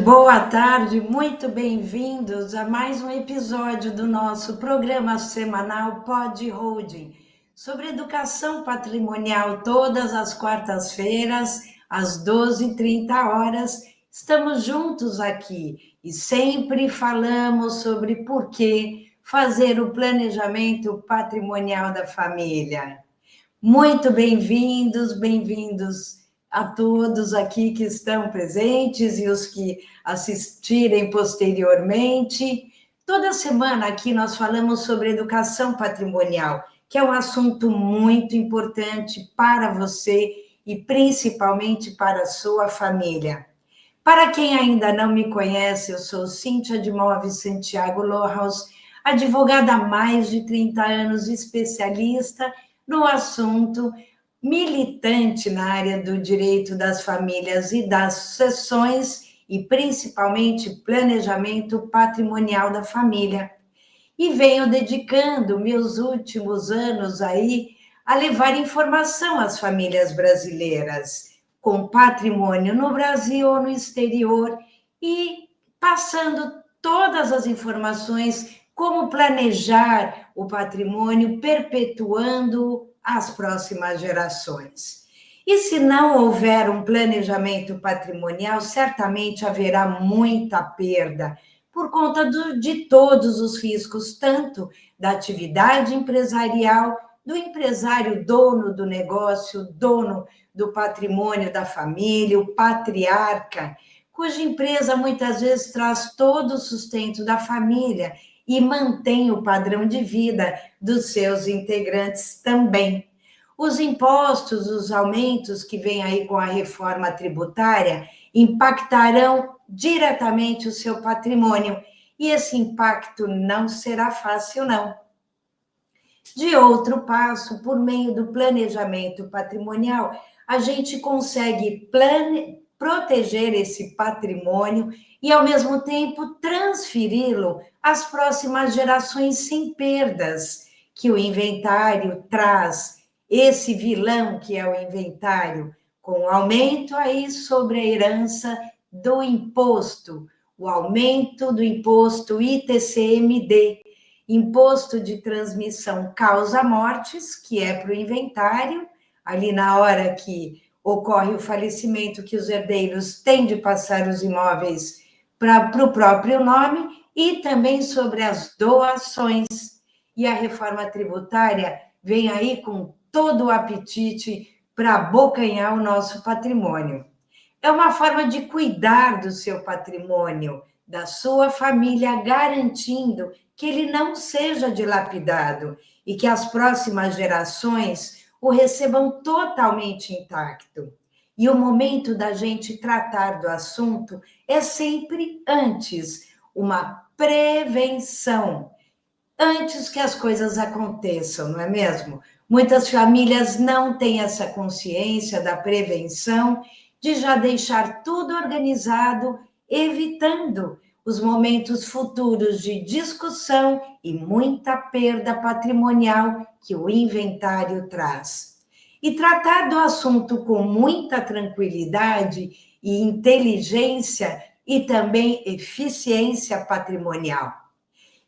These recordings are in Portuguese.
boa tarde, muito bem-vindos a mais um episódio do nosso programa semanal Pod Holding, sobre educação patrimonial, todas as quartas-feiras, às 12h30. Estamos juntos aqui e sempre falamos sobre por que fazer o planejamento patrimonial da família. Muito bem-vindos a todos aqui que estão presentes e os que assistirem posteriormente. Toda semana aqui nós falamos sobre educação patrimonial, que é um assunto muito importante para você e principalmente para a sua família. Para quem ainda não me conhece, eu sou Cíntia de Moves Santiago Lohaus, advogada há mais de 30 anos, especialista no assunto, militante na área do direito das famílias e das sucessões e principalmente planejamento patrimonial da família. E venho dedicando meus últimos anos aí a levar informação às famílias brasileiras com patrimônio no Brasil ou no exterior e passando todas as informações como planejar o patrimônio, perpetuando as próximas gerações. E se não houver um planejamento patrimonial, certamente haverá muita perda por conta de todos os riscos, tanto da atividade empresarial, do empresário dono do negócio, dono do patrimônio da família, o patriarca, cuja empresa muitas vezes traz todo o sustento da família e mantém o padrão de vida dos seus integrantes também. Os impostos, os aumentos que vêm aí com a reforma tributária impactarão diretamente o seu patrimônio, e esse impacto não será fácil, não. De outro passo, por meio do planejamento patrimonial, a gente consegue proteger esse patrimônio e, ao mesmo tempo, transferi-lo às próximas gerações sem perdas que o inventário traz. Esse vilão que é o inventário, com aumento aí sobre a herança do imposto, o aumento do imposto ITCMD, imposto de transmissão causa-mortes, que é para o inventário, ali na hora que ocorre o falecimento, que os herdeiros têm de passar os imóveis para o próprio nome, e também sobre as doações. E a reforma tributária vem aí com todo o apetite para abocanhar o nosso patrimônio. É uma forma de cuidar do seu patrimônio, da sua família, garantindo que ele não seja dilapidado e que as próximas gerações o recebam totalmente intacto. E o momento da gente tratar do assunto é sempre antes, uma prevenção, antes que as coisas aconteçam, não é mesmo? Muitas famílias não têm essa consciência da prevenção, de já deixar tudo organizado, evitando os momentos futuros de discussão e muita perda patrimonial que o inventário traz. E tratar do assunto com muita tranquilidade e inteligência e também eficiência patrimonial.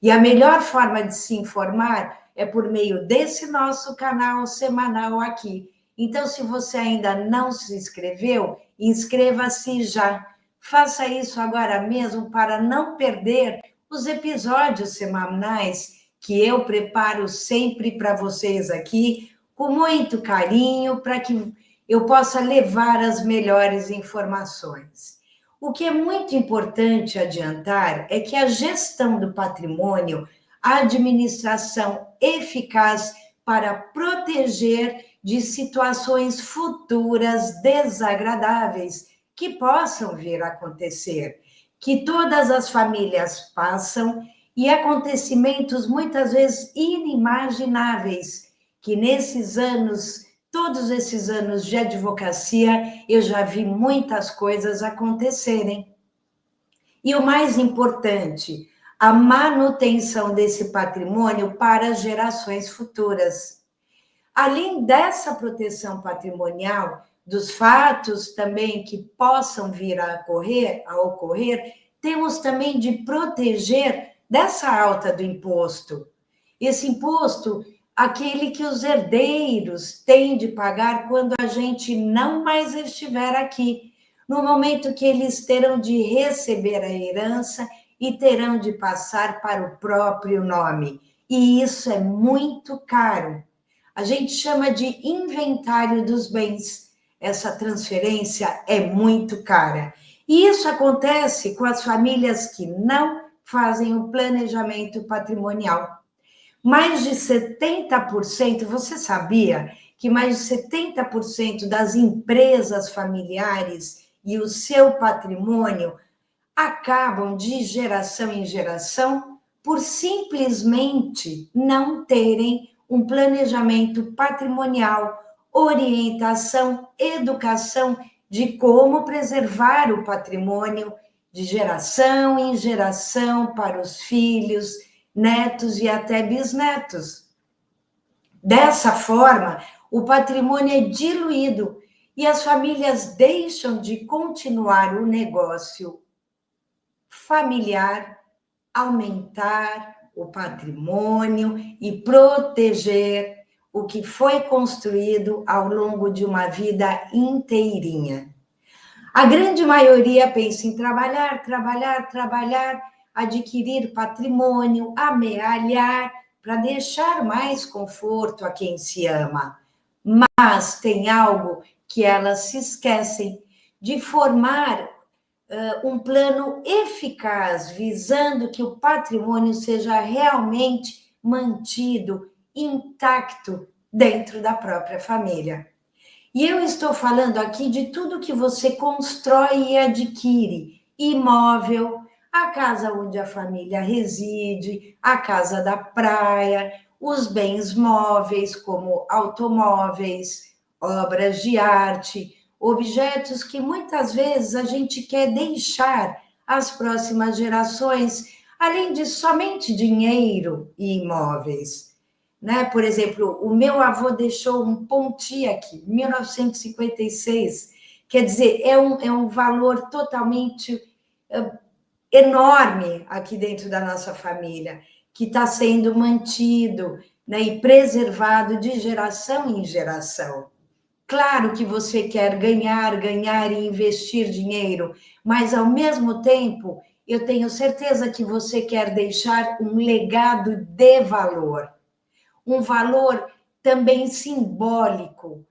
E a melhor forma de se informar é por meio desse nosso canal semanal aqui. Então, se você ainda não se inscreveu, inscreva-se já. Faça isso agora mesmo para não perder os episódios semanais que eu preparo sempre para vocês aqui, com muito carinho, para que eu possa levar as melhores informações. O que é muito importante adiantar é que a gestão do patrimônio, a administração eficaz para proteger de situações futuras desagradáveis que possam vir a acontecer, que todas as famílias passam e acontecimentos muitas vezes inimagináveis, que nesses anos, todos esses anos de advocacia, eu já vi muitas coisas acontecerem. E o mais importante, a manutenção desse patrimônio para gerações futuras. Além dessa proteção patrimonial, dos fatos também que possam vir a ocorrer, temos também de proteger dessa alta do imposto. Esse imposto, aquele que os herdeiros têm de pagar quando a gente não mais estiver aqui, no momento que eles terão de receber a herança e terão de passar para o próprio nome. E isso é muito caro. A gente chama de inventário dos bens. Essa transferência é muito cara. E isso acontece com as famílias que não fazem o planejamento patrimonial. Mais de 70%, você sabia que mais de 70% das empresas familiares e o seu patrimônio acabam de geração em geração por simplesmente não terem um planejamento patrimonial, orientação, educação de como preservar o patrimônio de geração em geração para os filhos, netos e até bisnetos. Dessa forma, o patrimônio é diluído e as famílias deixam de continuar o negócio familiar, aumentar o patrimônio e proteger o que foi construído ao longo de uma vida inteirinha. A grande maioria pensa em trabalhar, trabalhar, trabalhar, adquirir patrimônio, amealhar, para deixar mais conforto a quem se ama. Mas tem algo que elas se esquecem de formar um plano eficaz, visando que o patrimônio seja realmente mantido intacto dentro da própria família. E eu estou falando aqui de tudo que você constrói e adquire: imóvel, a casa onde a família reside, a casa da praia, os bens móveis, como automóveis, obras de arte, objetos que muitas vezes a gente quer deixar às próximas gerações, além de somente dinheiro e imóveis. Né? Por exemplo, o meu avô deixou um Pontiac, 1956, quer dizer, é um valor totalmente enorme aqui dentro da nossa família, que está sendo mantido, né, e preservado de geração em geração. Claro que você quer ganhar, ganhar e investir dinheiro, mas ao mesmo tempo, eu tenho certeza que você quer deixar um legado de valor. Um valor também simbólico,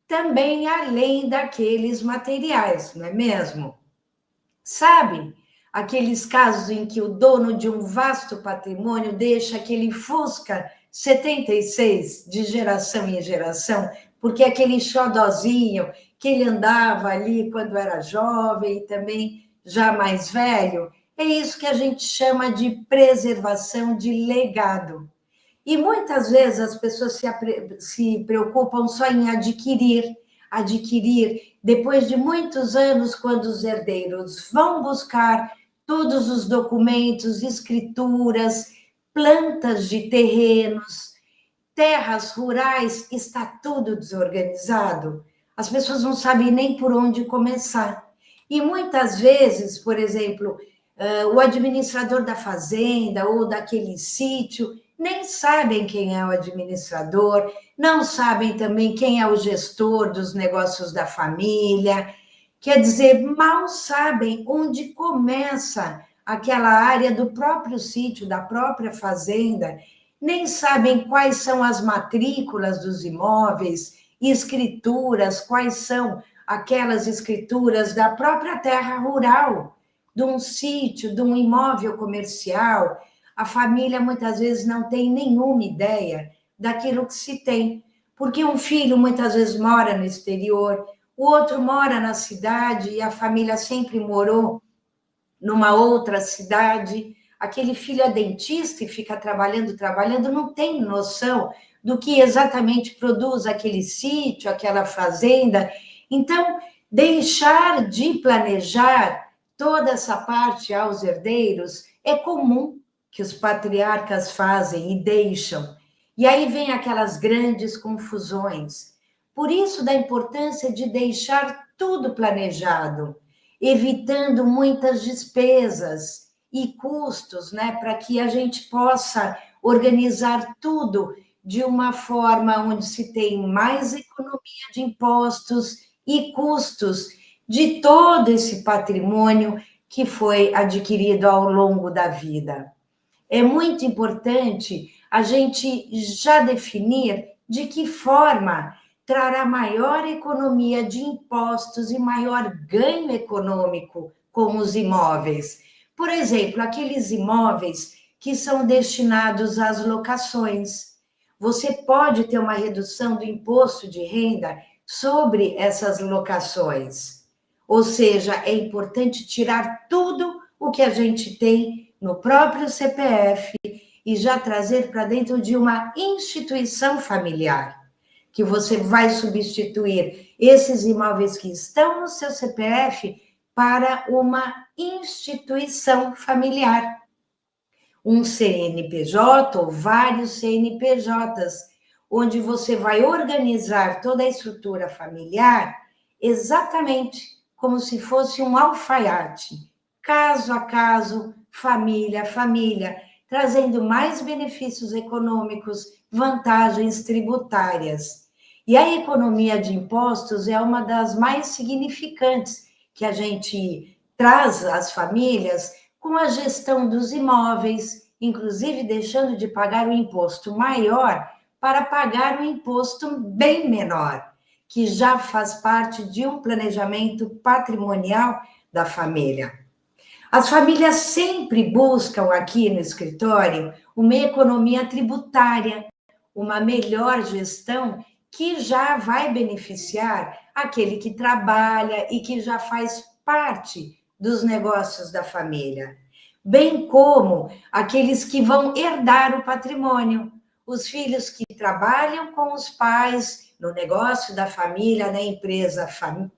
também além daqueles materiais, não é mesmo? Sabe, aqueles casos em que o dono de um vasto patrimônio deixa aquele Fusca 76 de geração em geração, porque aquele xodozinho que ele andava ali quando era jovem e também já mais velho, é isso que a gente chama de preservação de legado. E muitas vezes as pessoas se preocupam só em adquirir, depois de muitos anos, quando os herdeiros vão buscar todos os documentos, escrituras, plantas de terrenos, terras rurais, está tudo desorganizado. As pessoas não sabem nem por onde começar. E muitas vezes, por exemplo, o administrador da fazenda ou daquele sítio nem sabem quem é o administrador, não sabem também quem é o gestor dos negócios da família. Quer dizer, mal sabem onde começa aquela área do próprio sítio, da própria fazenda, nem sabem quais são as matrículas dos imóveis, escrituras, quais são aquelas escrituras da própria terra rural, de um sítio, de um imóvel comercial. A família muitas vezes não tem nenhuma ideia daquilo que se tem, porque um filho muitas vezes mora no exterior, o outro mora na cidade e a família sempre morou numa outra cidade. Aquele filho é dentista e fica trabalhando, não tem noção do que exatamente produz aquele sítio, aquela fazenda. Então, deixar de planejar toda essa parte aos herdeiros é comum que os patriarcas fazem e deixam. E aí vem aquelas grandes confusões, Por isso, da importância de deixar tudo planejado, evitando muitas despesas e custos, né, para que a gente possa organizar tudo de uma forma onde se tem mais economia de impostos e custos de todo esse patrimônio que foi adquirido ao longo da vida. É muito importante a gente já definir de que forma trará maior economia de impostos e maior ganho econômico com os imóveis. Por exemplo, aqueles imóveis que são destinados às locações. Você pode ter uma redução do imposto de renda sobre essas locações. Ou seja, é importante tirar tudo o que a gente tem no próprio CPF e já trazer para dentro de uma instituição familiar, que você vai substituir esses imóveis que estão no seu CPF para uma instituição familiar, um CNPJ ou vários CNPJs, onde você vai organizar toda a estrutura familiar exatamente como se fosse um alfaiate, caso a caso, família a família, trazendo mais benefícios econômicos, vantagens tributárias. E a economia de impostos é uma das mais significantes que a gente traz às famílias com a gestão dos imóveis, inclusive deixando de pagar o imposto maior para pagar um imposto bem menor, que já faz parte de um planejamento patrimonial da família. As famílias sempre buscam aqui no escritório uma economia tributária, uma melhor gestão que já vai beneficiar aquele que trabalha e que já faz parte dos negócios da família, bem como aqueles que vão herdar o patrimônio, os filhos que trabalham com os pais no negócio da família, na empresa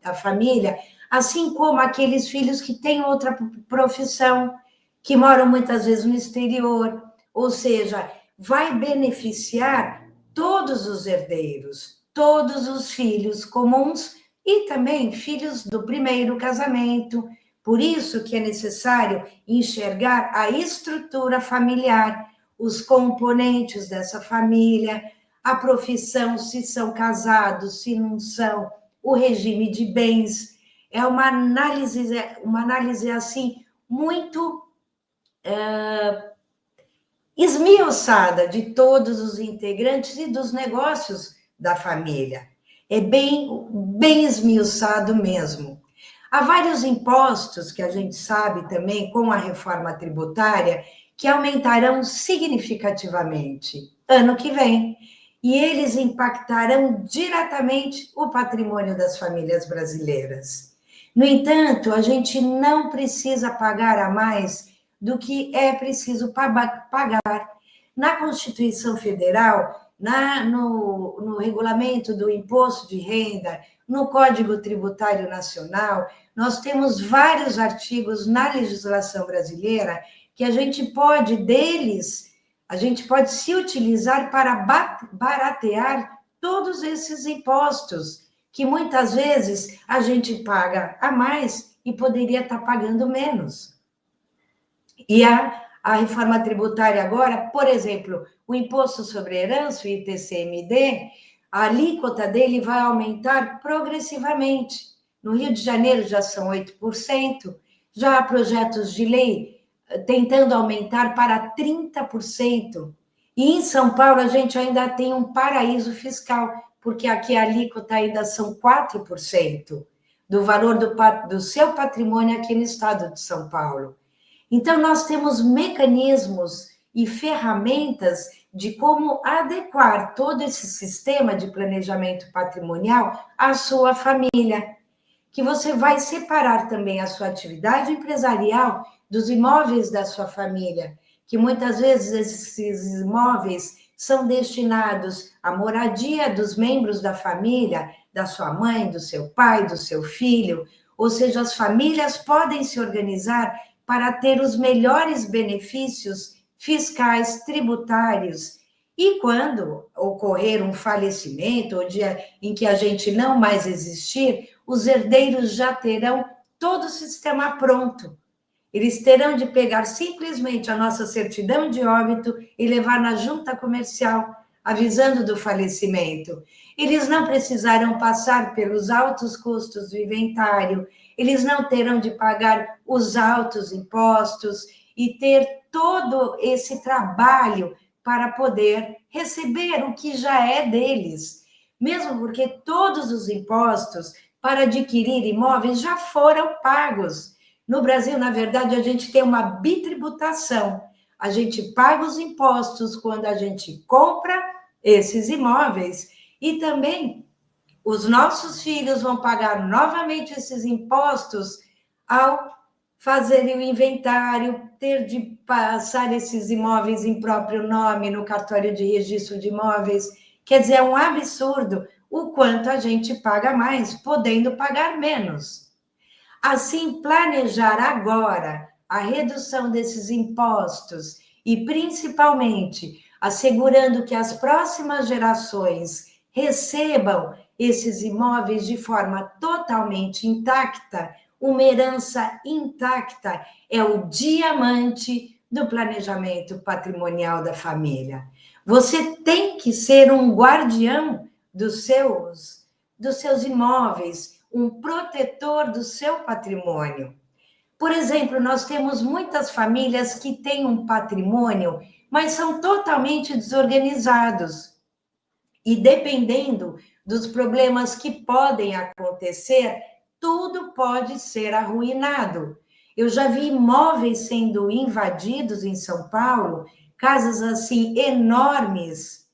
da família, assim como aqueles filhos que têm outra profissão, que moram muitas vezes no exterior, ou seja, vai beneficiar todos os herdeiros, todos os filhos comuns e também filhos do primeiro casamento. Por isso que é necessário enxergar a estrutura familiar, os componentes dessa família, a profissão, se são casados, se não são, o regime de bens. É uma análise assim, muito esmiuçada de todos os integrantes e dos negócios da família. É bem esmiuçado mesmo. Há vários impostos que a gente sabe também, com a reforma tributária, que aumentarão significativamente ano que vem. E eles impactarão diretamente o patrimônio das famílias brasileiras. No entanto, a gente não precisa pagar a mais do que é preciso pagar. Na Constituição Federal, no regulamento do imposto de renda, no Código Tributário Nacional, nós temos vários artigos na legislação brasileira que a gente pode se utilizar para baratear todos esses impostos, que muitas vezes a gente paga a mais e poderia estar pagando menos. E a reforma tributária agora, por exemplo, o imposto sobre herança, o ITCMD, a alíquota dele vai aumentar progressivamente. No Rio de Janeiro já são 8%, já há projetos de lei tentando aumentar para 30%. E em São Paulo a gente ainda tem um paraíso fiscal, porque aqui a alíquota ainda são 4% do valor do seu patrimônio aqui no estado de São Paulo. Então, nós temos mecanismos e ferramentas de como adequar todo esse sistema de planejamento patrimonial à sua família, que você vai separar também a sua atividade empresarial dos imóveis da sua família, que muitas vezes esses imóveis são destinados à moradia dos membros da família, da sua mãe, do seu pai, do seu filho, ou seja, as famílias podem se organizar para ter os melhores benefícios fiscais, tributários E quando ocorrer um falecimento, ou dia em que a gente não mais existir, os herdeiros já terão todo o sistema pronto. Eles terão de pegar simplesmente a nossa certidão de óbito e levar na junta comercial, avisando do falecimento. Eles não precisarão passar pelos altos custos do inventário, eles não terão de pagar os altos impostos e ter todo esse trabalho para poder receber o que já é deles. Mesmo porque todos os impostos para adquirir imóveis já foram pagos. No Brasil, na verdade, a gente tem uma bitributação. A gente paga os impostos quando a gente compra esses imóveis e também os nossos filhos vão pagar novamente esses impostos ao fazerem o inventário, ter de passar esses imóveis em próprio nome no cartório de registro de imóveis. Quer dizer, é um absurdo o quanto a gente paga mais, podendo pagar menos. Assim, planejar agora a redução desses impostos e, principalmente, assegurando que as próximas gerações recebam esses imóveis de forma totalmente intacta, uma herança intacta, é o diamante do planejamento patrimonial da família. Você tem que ser um guardião dos seus imóveis, um protetor do seu patrimônio. Por exemplo, nós temos muitas famílias que têm um patrimônio, mas são totalmente desorganizados. E dependendo dos problemas que podem acontecer, tudo pode ser arruinado. Eu já vi imóveis sendo invadidos em São Paulo, casas assim enormes,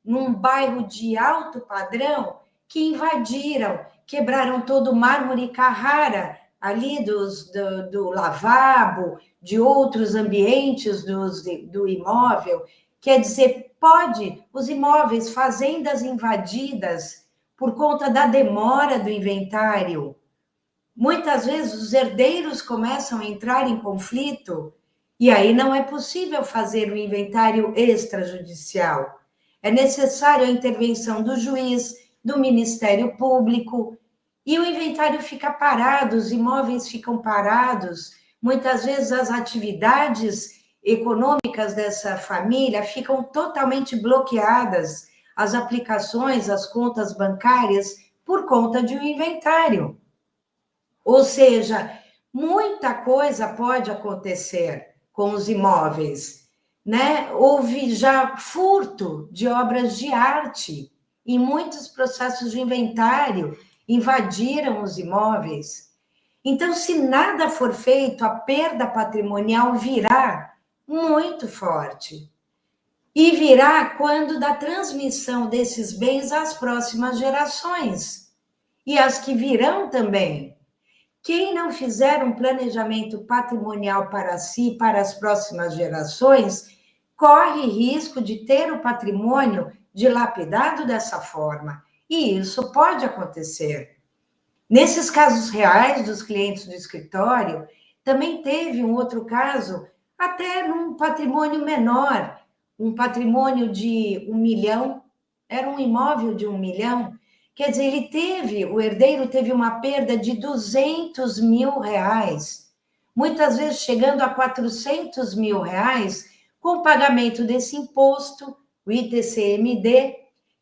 num bairro de alto padrão, que invadiram, quebraram todo o mármore Carrara, ali do lavabo, de outros ambientes do imóvel. Quer dizer, os imóveis, fazendas invadidas por conta da demora do inventário. Muitas vezes os herdeiros começam a entrar em conflito e aí não é possível fazer o inventário extrajudicial. É necessário a intervenção do juiz, do Ministério Público, e o inventário fica parado, os imóveis ficam parados. Muitas vezes as atividades econômicas dessa família ficam totalmente bloqueadas, as aplicações, as contas bancárias, por conta de um inventário. Ou seja, muita coisa pode acontecer com os imóveis, né? Houve já furto de obras de arte em muitos processos de inventário, invadiram os imóveis. Então, se nada for feito, a perda patrimonial virá muito forte. E virá quando da transmissão desses bens às próximas gerações. E as que virão também. Quem não fizer um planejamento patrimonial para si e para as próximas gerações, corre risco de ter o patrimônio dilapidado dessa forma. E isso pode acontecer. Nesses casos reais dos clientes do escritório, também teve um outro caso, até num patrimônio menor, um patrimônio de 1 milhão, era um imóvel de 1 milhão. Quer dizer, o herdeiro teve uma perda de 200 mil reais, muitas vezes chegando a 400 mil reais, com o pagamento desse imposto, o ITCMD,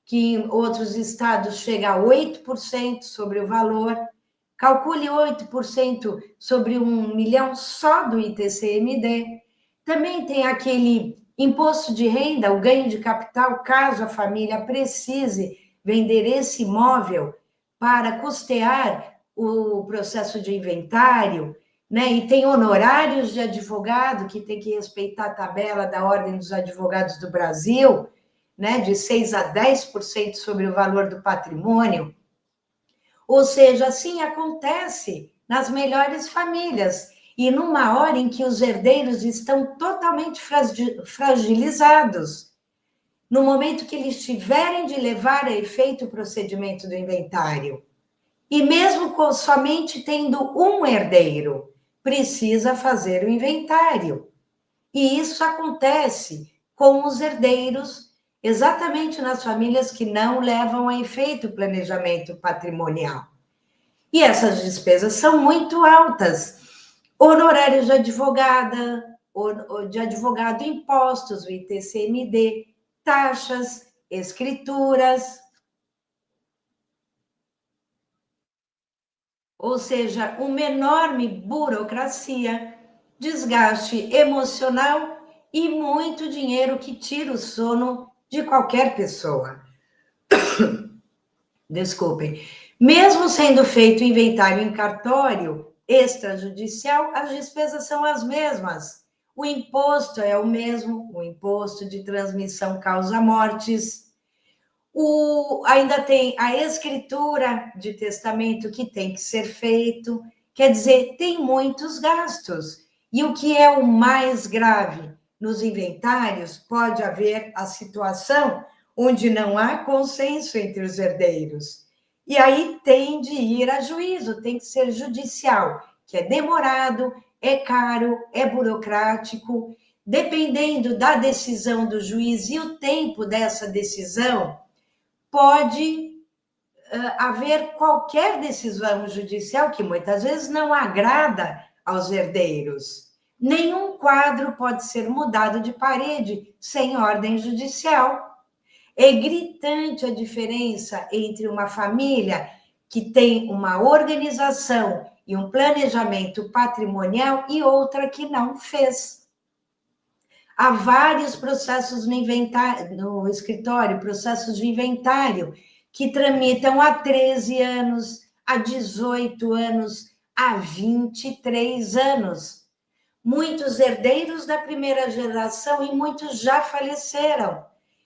que em outros estados chega a 8% sobre o valor. Calcule 8% sobre 1 milhão só do ITCMD. Também tem aquele imposto de renda, o ganho de capital, caso a família precise vender esse imóvel para custear o processo de inventário, né? E tem honorários de advogado, que tem que respeitar a tabela da Ordem dos Advogados do Brasil, né? De 6% a 10% sobre o valor do patrimônio. Ou seja, assim acontece nas melhores famílias, e numa hora em que os herdeiros estão totalmente fragilizados, no momento que eles tiverem de levar a efeito o procedimento do inventário. E mesmo somente tendo um herdeiro, precisa fazer o inventário. E isso acontece com os herdeiros exatamente nas famílias que não levam a efeito o planejamento patrimonial. E essas despesas são muito altas. Honorários de advogado, impostos, o ITCMD, taxas, escrituras. Ou seja, uma enorme burocracia, desgaste emocional e muito dinheiro que tira o sono de qualquer pessoa. Desculpem. Mesmo sendo feito inventário em cartório extrajudicial, as despesas são as mesmas. O imposto é o mesmo, o imposto de transmissão causa mortes. Ainda tem a escritura de testamento que tem que ser feito. Quer dizer, tem muitos gastos. E o que é o mais grave? Nos inventários pode haver a situação onde não há consenso entre os herdeiros. E aí tem de ir a juízo, tem que ser judicial, que é demorado, é caro, é burocrático. Dependendo da decisão do juiz e o tempo dessa decisão, pode haver qualquer decisão judicial que muitas vezes não agrada aos herdeiros. Nenhum quadro pode ser mudado de parede sem ordem judicial. É gritante a diferença entre uma família que tem uma organização e um planejamento patrimonial e outra que não fez. Há vários processos no escritório, processos de inventário, que tramitam há 13 anos, há 18 anos, há 23 anos. Muitos herdeiros da primeira geração e muitos já faleceram.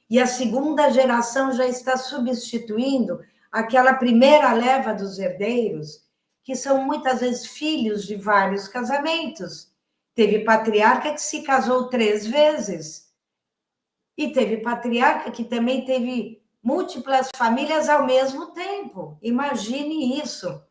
E a segunda geração já está substituindo aquela primeira leva dos herdeiros, que são muitas vezes filhos de vários casamentos. Teve patriarca que se casou 3 vezes. E teve patriarca que também teve múltiplas famílias ao mesmo tempo. Imagine isso.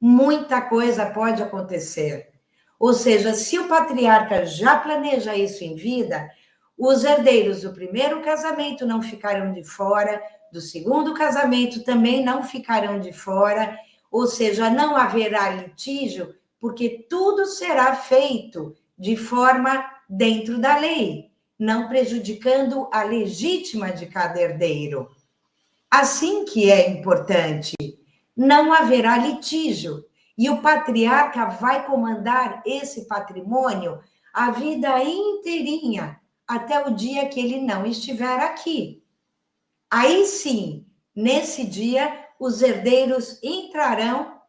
Muita coisa pode acontecer. Ou seja, se o patriarca já planeja isso em vida, os herdeiros do primeiro casamento não ficarão de fora, do segundo casamento também não ficarão de fora, ou seja, não haverá litígio, porque tudo será feito de forma dentro da lei, não prejudicando a legítima de cada herdeiro. Assim que é importante, não haverá litígio, e o patriarca vai comandar esse patrimônio a vida inteirinha, até o dia que ele não estiver aqui. Aí sim, nesse dia, os herdeiros entrarão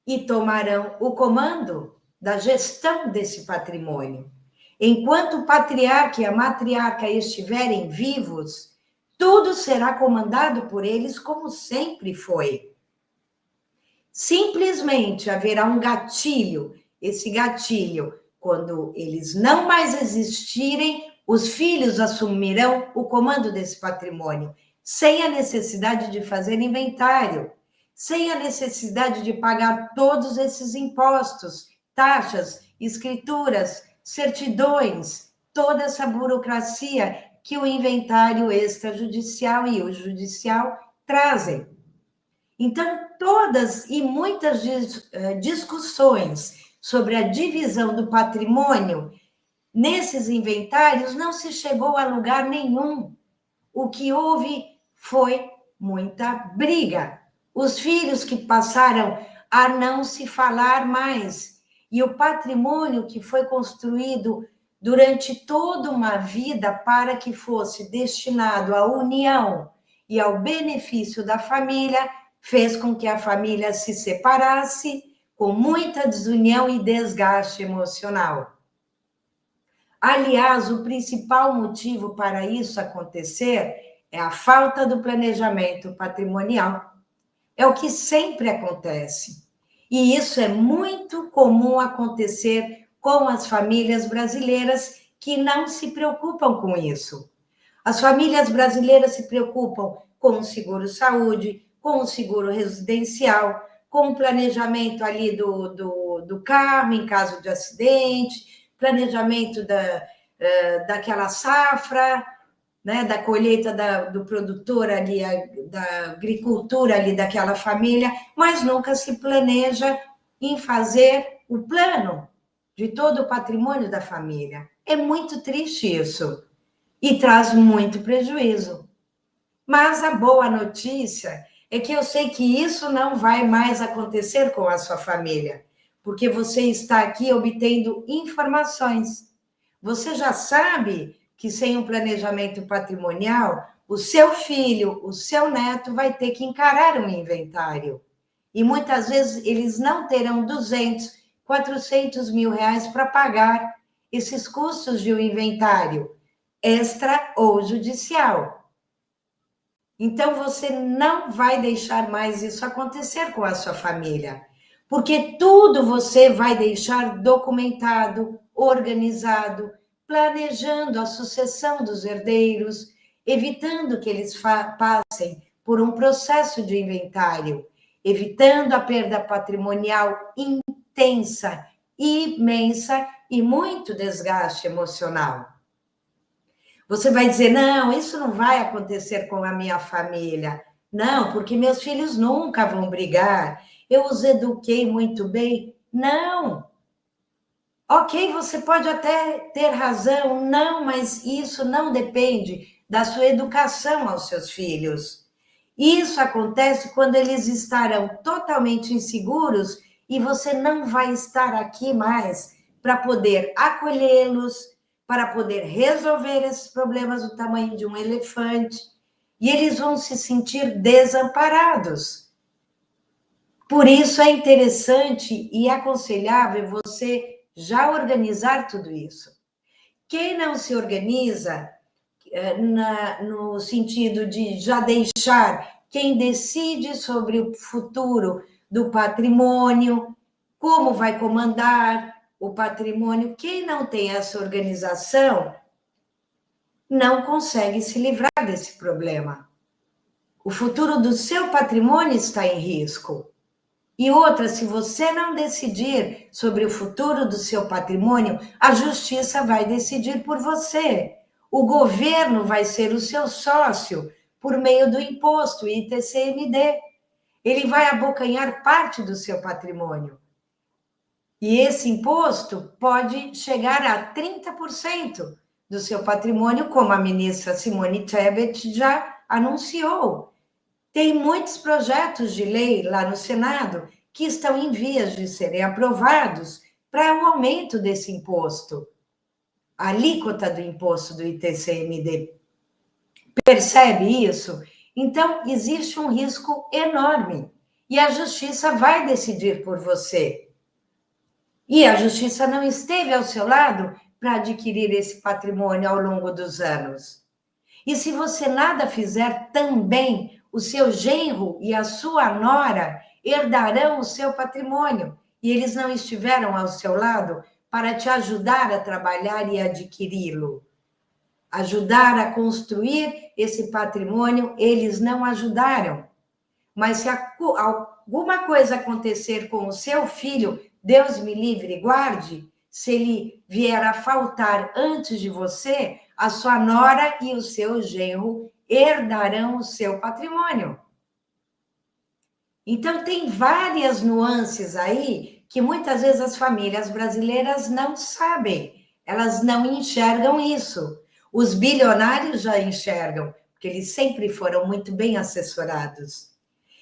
e tomarão o comando da gestão desse patrimônio. Enquanto o patriarca e a matriarca estiverem vivos, tudo será comandado por eles como sempre foi. Simplesmente haverá um gatilho. Esse gatilho, quando eles não mais existirem, os filhos assumirão o comando desse patrimônio, sem a necessidade de fazer inventário, sem a necessidade de pagar todos esses impostos, taxas, escrituras, certidões, toda essa burocracia que o inventário extrajudicial e o judicial trazem. Então, todas e muitas discussões sobre a divisão do patrimônio nesses inventários não se chegou a lugar nenhum. O que houve foi muita briga. Os filhos que passaram a não se falar mais. E o patrimônio que foi construído durante toda uma vida para que fosse destinado à união e ao benefício da família, fez com que a família se separasse com muita desunião e desgaste emocional. Aliás, o principal motivo para isso acontecer é a falta do planejamento patrimonial. É o que sempre acontece. E isso é muito comum acontecer com as famílias brasileiras que não se preocupam com isso. As famílias brasileiras se preocupam com o seguro-saúde, com o seguro residencial, com o planejamento ali do carro em caso de acidente, planejamento daquela safra, né, da colheita do produtor ali, da agricultura ali daquela família, mas nunca se planeja em fazer o plano de todo o patrimônio da família. É muito triste isso e traz muito prejuízo. Mas a boa notícia é que eu sei que isso não vai mais acontecer com a sua família, porque você está aqui obtendo informações. Você já sabe que sem um planejamento patrimonial, o seu filho, o seu neto vai ter que encarar um inventário. E muitas vezes eles não terão 200, 400 mil reais para pagar esses custos de um inventário extra ou judicial. Então, você não vai deixar mais isso acontecer com a sua família, porque tudo você vai deixar documentado, organizado, planejando a sucessão dos herdeiros, evitando que eles passem por um processo de inventário, evitando a perda patrimonial intensa, imensa e muito desgaste emocional. Você vai dizer, não, isso não vai acontecer com a minha família. Não, porque meus filhos nunca vão brigar. Eu os eduquei muito bem. Não. Ok, você pode até ter razão, não, mas isso não depende da sua educação aos seus filhos. Isso acontece quando eles estarão totalmente inseguros e você não vai estar aqui mais para poder acolhê-los, para poder resolver esses problemas do tamanho de um elefante, e eles vão se sentir desamparados. Por isso é interessante e aconselhável você já organizar tudo isso. Quem não se organiza, no sentido de já deixar quem decide sobre o futuro do patrimônio, como vai comandar o patrimônio, quem não tem essa organização não consegue se livrar desse problema. O futuro do seu patrimônio está em risco. E outra, se você não decidir sobre o futuro do seu patrimônio, a justiça vai decidir por você. O governo vai ser o seu sócio por meio do imposto ITCMD. Ele vai abocanhar parte do seu patrimônio. E esse imposto pode chegar a 30% do seu patrimônio, como a ministra Simone Tebet já anunciou. Tem muitos projetos de lei lá no Senado que estão em vias de serem aprovados para o aumento desse imposto, a alíquota do imposto do ITCMD. Percebe isso? Então, existe um risco enorme e a justiça vai decidir por você. E a justiça não esteve ao seu lado para adquirir esse patrimônio ao longo dos anos. E se você nada fizer também, o seu genro e a sua nora herdarão o seu patrimônio, e eles não estiveram ao seu lado para te ajudar a trabalhar e adquiri-lo. Ajudar a construir esse patrimônio, eles não ajudaram. Mas se alguma coisa acontecer com o seu filho, Deus me livre e guarde, se ele vier a faltar antes de você, a sua nora e o seu genro herdarão o seu patrimônio. Então, tem várias nuances aí que muitas vezes as famílias brasileiras não sabem, elas não enxergam isso. Os bilionários já enxergam, porque eles sempre foram muito bem assessorados.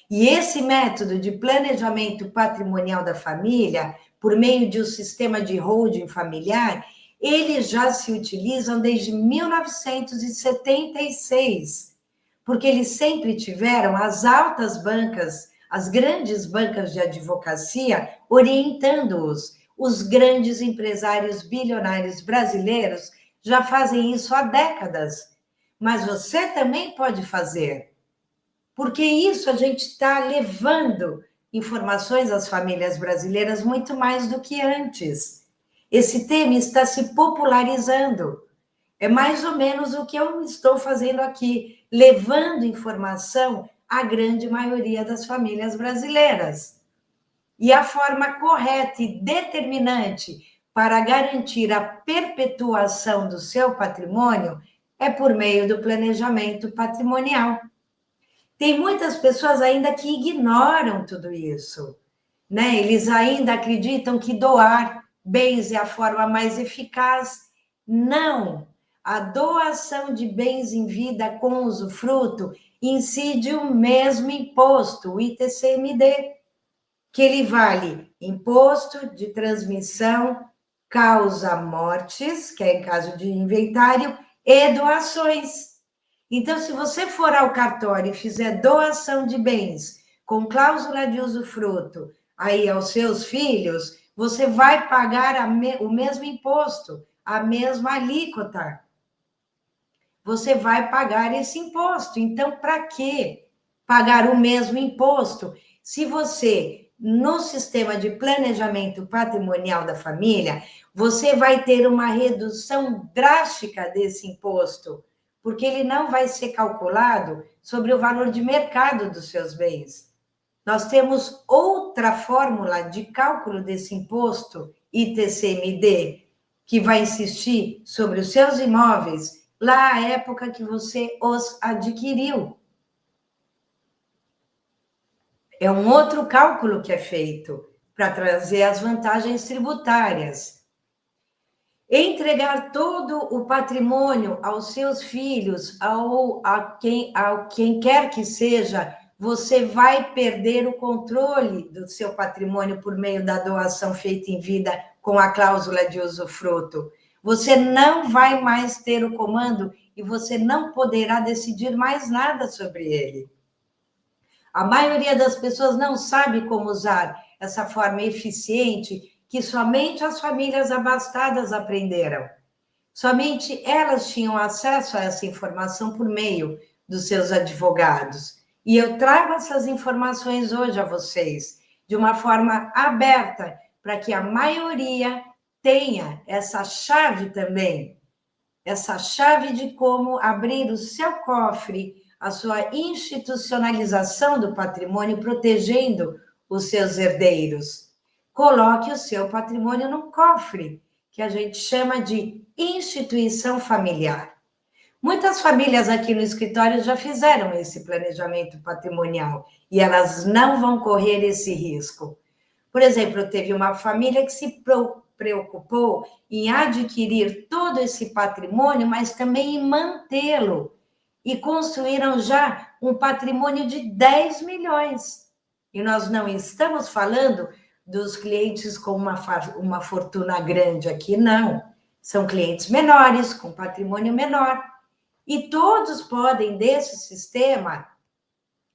E esse método de planejamento patrimonial da família, por meio de um sistema de holding familiar, eles já se utilizam desde 1976, porque eles sempre tiveram as altas bancas, as grandes bancas de advocacia orientando-os. Os grandes empresários bilionários brasileiros já fazem isso há décadas. Mas você também pode fazer. Porque isso a gente está levando informações às famílias brasileiras muito mais do que antes. Esse tema está se popularizando. É mais ou menos o que eu estou fazendo aqui, levando informação à grande maioria das famílias brasileiras. E a forma correta e determinante para garantir a perpetuação do seu patrimônio é por meio do planejamento patrimonial. Tem muitas pessoas ainda que ignoram tudo isso, né? Eles ainda acreditam que doar bens é a forma mais eficaz. Não! A doação de bens em vida com usufruto incide o mesmo imposto, o ITCMD, que ele vale imposto de transmissão, causa mortes, que é em caso de inventário, e doações. Então, se você for ao cartório e fizer doação de bens com cláusula de usufruto aí aos seus filhos, você vai pagar o mesmo imposto, a mesma alíquota. Você vai pagar esse imposto. Então, para que pagar o mesmo imposto se você, no sistema de planejamento patrimonial da família, você vai ter uma redução drástica desse imposto, porque ele não vai ser calculado sobre o valor de mercado dos seus bens. Nós temos outra fórmula de cálculo desse imposto, ITCMD, que vai insistir sobre os seus imóveis lá à época que você os adquiriu. É um outro cálculo que é feito para trazer as vantagens tributárias. Entregar todo o patrimônio aos seus filhos, a quem quer que seja, você vai perder o controle do seu patrimônio por meio da doação feita em vida com a cláusula de usufruto. Você não vai mais ter o comando e você não poderá decidir mais nada sobre ele. A maioria das pessoas não sabe como usar essa forma eficiente que somente as famílias abastadas aprenderam. Somente elas tinham acesso a essa informação por meio dos seus advogados. E eu trago essas informações hoje a vocês de uma forma aberta, para que a maioria tenha essa chave também, essa chave de como abrir o seu cofre, a sua institucionalização do patrimônio, protegendo os seus herdeiros. Coloque o seu patrimônio num cofre, que a gente chama de instituição familiar. Muitas famílias aqui no escritório já fizeram esse planejamento patrimonial e elas não vão correr esse risco. Por exemplo, teve uma família que se preocupou em adquirir todo esse patrimônio, mas também em mantê-lo. E construíram já um patrimônio de 10 milhões. E nós não estamos falando dos clientes com uma fortuna grande aqui, não. São clientes menores, com patrimônio menor. E todos podem, desse sistema,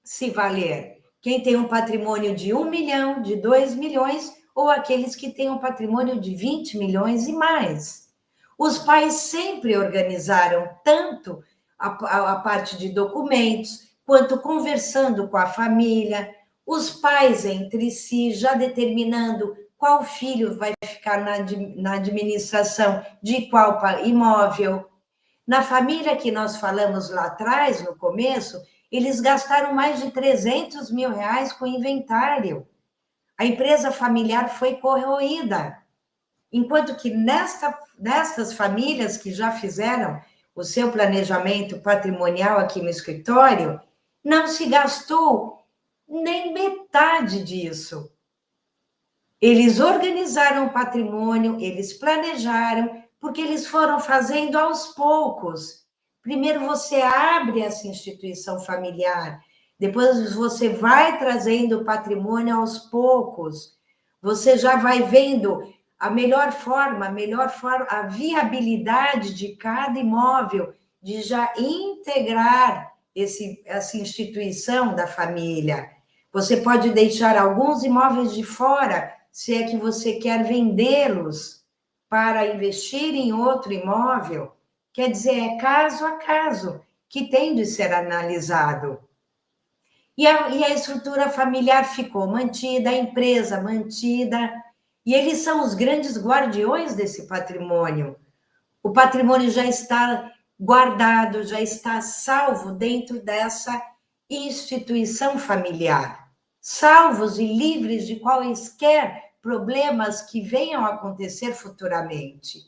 se valer. Quem tem um patrimônio de 1 milhão, de 2 milhões, ou aqueles que têm um patrimônio de 20 milhões e mais. Os pais sempre organizaram tanto a parte de documentos, quanto conversando com a família, os pais entre si, já determinando qual filho vai ficar na administração de qual imóvel. Na família que nós falamos lá atrás, no começo, eles gastaram mais de 300 mil reais com inventário. A empresa familiar foi corroída. Enquanto que nestas famílias que já fizeram o seu planejamento patrimonial aqui no escritório, não se gastou nem metade disso. Eles organizaram o patrimônio, eles planejaram, porque eles foram fazendo aos poucos. Primeiro você abre essa instituição familiar, depois você vai trazendo o patrimônio aos poucos. Você já vai vendo a melhor forma, a viabilidade de cada imóvel, de já integrar essa instituição da família. Você pode deixar alguns imóveis de fora, se é que você quer vendê-los para investir em outro imóvel. Quer dizer, é caso a caso que tem de ser analisado. E a estrutura familiar ficou mantida, a empresa mantida, e eles são os grandes guardiões desse patrimônio. O patrimônio já está guardado, já está salvo dentro dessa instituição familiar, salvos e livres de quaisquer problemas que venham a acontecer futuramente.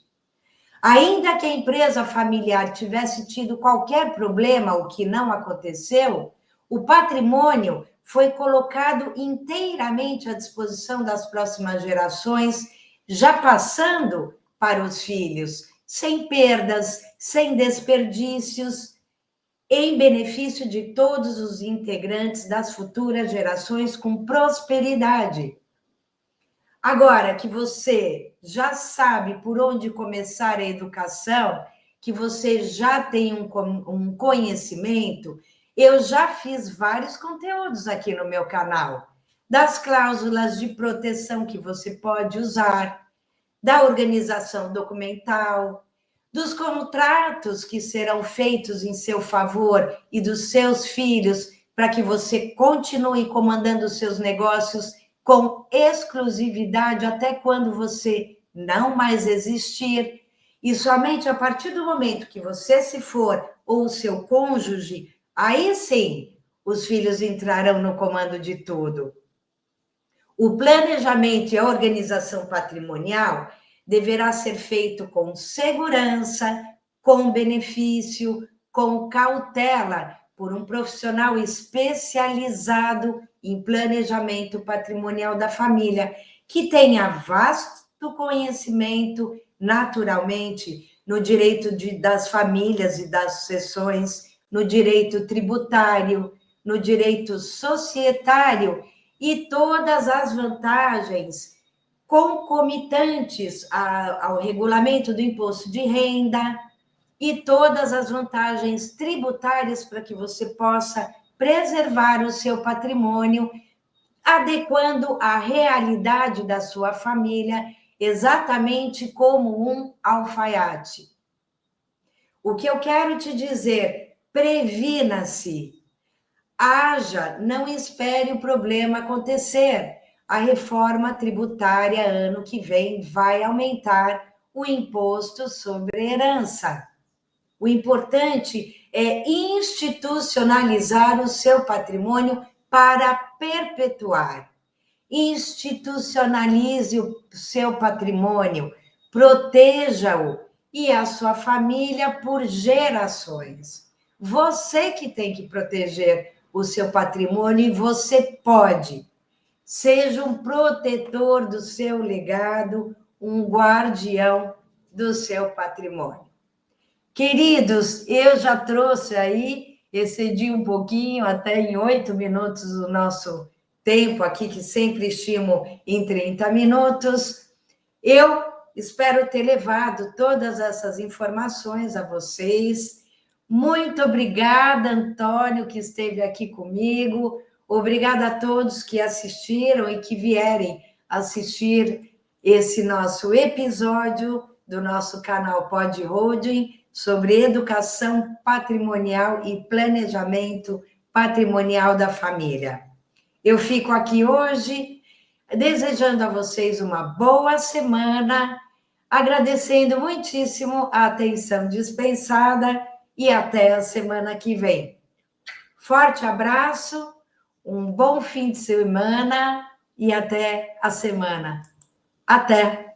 Ainda que a empresa familiar tivesse tido qualquer problema, o que não aconteceu, o patrimônio foi colocado inteiramente à disposição das próximas gerações, já passando para os filhos, sem perdas, sem desperdícios, em benefício de todos os integrantes das futuras gerações com prosperidade. Agora que você já sabe por onde começar a educação, que você já tem um conhecimento, eu já fiz vários conteúdos aqui no meu canal, das cláusulas de proteção que você pode usar, da organização documental, dos contratos que serão feitos em seu favor e dos seus filhos, para que você continue comandando os seus negócios com exclusividade até quando você não mais existir. E somente a partir do momento que você se for, ou o seu cônjuge, aí sim os filhos entrarão no comando de tudo. O planejamento e a organização patrimonial deverá ser feito com segurança, com benefício, com cautela, por um profissional especializado em planejamento patrimonial da família, que tenha vasto conhecimento, naturalmente, no direito das famílias e das sucessões, no direito tributário, no direito societário e todas as vantagens concomitantes ao regulamento do imposto de renda e todas as vantagens tributárias para que você possa preservar o seu patrimônio, adequando a realidade da sua família, exatamente como um alfaiate. O que eu quero te dizer, previna-se. Haja, não espere o problema acontecer. A reforma tributária ano que vem vai aumentar o imposto sobre herança. O importante é institucionalizar o seu patrimônio para perpetuar. Institucionalize o seu patrimônio, proteja-o e a sua família por gerações. Você que tem que proteger o seu patrimônio e você pode. Seja um protetor do seu legado, um guardião do seu patrimônio. Queridos, eu já trouxe aí, excedi um pouquinho, até em 8 minutos o nosso tempo aqui, que sempre estimo em 30 minutos. Eu espero ter levado todas essas informações a vocês. Muito obrigada, Antônio, que esteve aqui comigo. Obrigada a todos que assistiram e que vierem assistir esse nosso episódio do nosso canal Pod Holding sobre educação patrimonial e planejamento patrimonial da família. Eu fico aqui hoje desejando a vocês uma boa semana, agradecendo muitíssimo a atenção dispensada e até a semana que vem. Forte abraço, um bom fim de semana e até a semana. Até!